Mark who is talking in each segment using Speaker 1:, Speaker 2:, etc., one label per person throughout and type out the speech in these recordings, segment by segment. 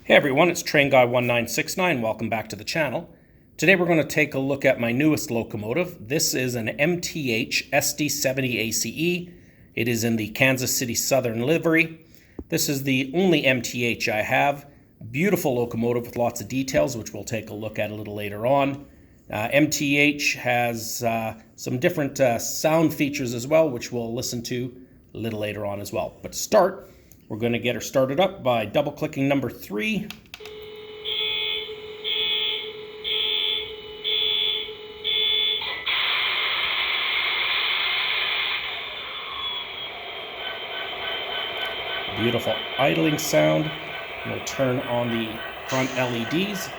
Speaker 1: Hey everyone, it's TrainGuy1969. Welcome back to the channel. Today we're going to take a look at my newest locomotive. This is an MTH SD70ACe. It is in the Kansas City Southern livery. This is the only MTH I have. Beautiful locomotive with lots of details, which we'll take a look at a little later on. MTH has some different sound features as well, which we'll listen to a little later on as well. But to start, we're going to get her started up by double-clicking number 3. Beautiful idling sound. We'll turn on the front LEDs.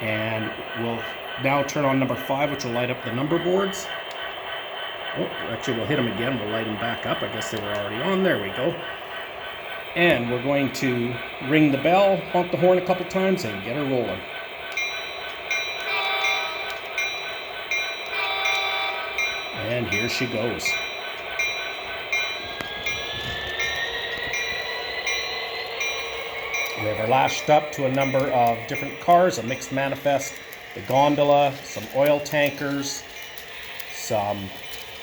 Speaker 1: And we'll now turn on number 5, which will light up the number boards. Oh, actually, we'll hit them again. We'll light them back up. I guess they were already on. There we go. And we're going to ring the bell, honk the horn a couple times, and get her rolling. And here she goes. We have her lashed up to a number of different cars, a mixed manifest, the gondola, some oil tankers, some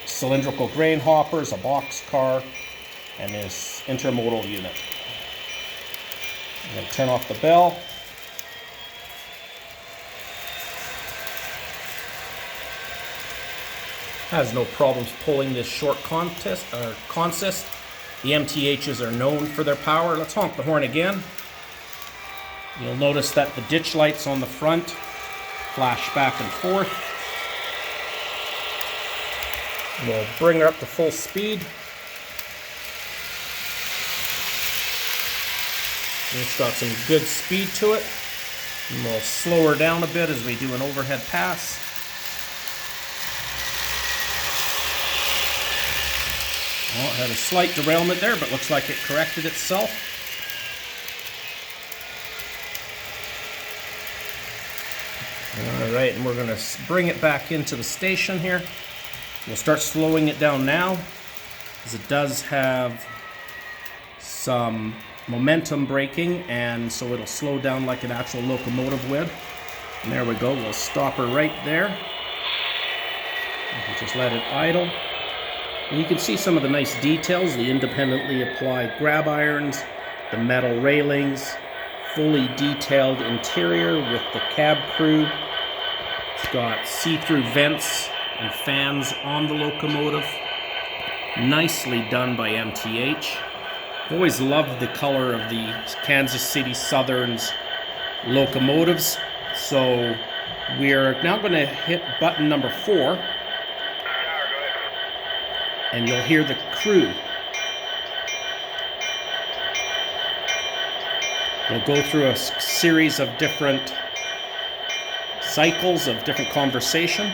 Speaker 1: cylindrical grain hoppers, a box car, and this intermodal unit. I'm going to turn off the bell. Has no problems pulling this short consist. The MTHs are known for their power. Let's honk the horn again. You'll notice that the ditch lights on the front flash back and forth. We'll bring her up to full speed. And it's got some good speed to it. And we'll slow her down a bit as we do an overhead pass. Well, it had a slight derailment there, but looks like it corrected itself. All right, and we're going to bring it back into the station here. We'll start slowing it down now, as it does have some momentum braking, and so it'll slow down like an actual locomotive would. And there we go. We'll stop her right there. We'll just let it idle. And you can see some of the nice details, the independently applied grab irons, the metal railings, fully detailed interior with the cab crew. It's got see-through vents and fans on the locomotive. Nicely done by MTH. I've always loved the color of the Kansas City Southern's locomotives. So we're now going to hit button number 4. And you'll hear the crew. We'll go through a series of different cycles of different conversation.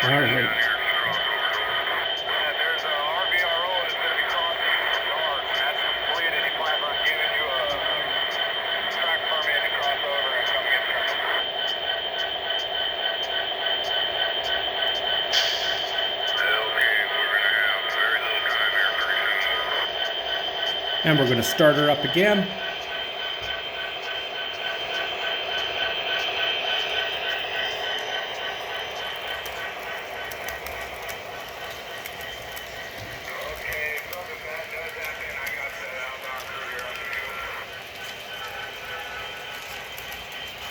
Speaker 1: All right. And we're going to start her up again.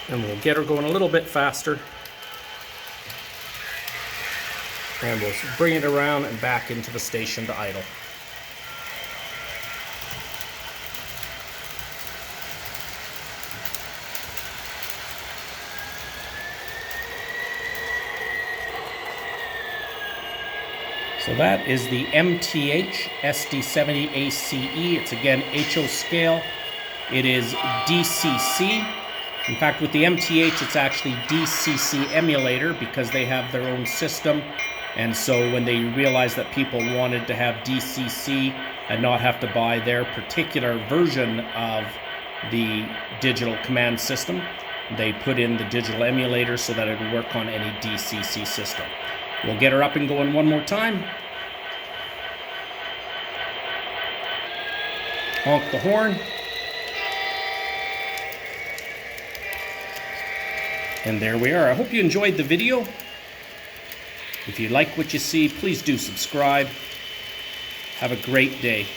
Speaker 1: And we'll get her going a little bit faster. And we'll bring it around and back into the station to idle. So that is the MTH SD70ACe. It's again HO scale. It is DCC. In fact, with the MTH, it's actually DCC emulator because they have their own system. And so when they realized that people wanted to have DCC and not have to buy their particular version of the digital command system. They put in the digital emulator so that it will work on any DCC system. We'll get her up and going one more time. Honk the horn. And there we are. I hope you enjoyed the video. If you like what you see, please do subscribe. Have a great day.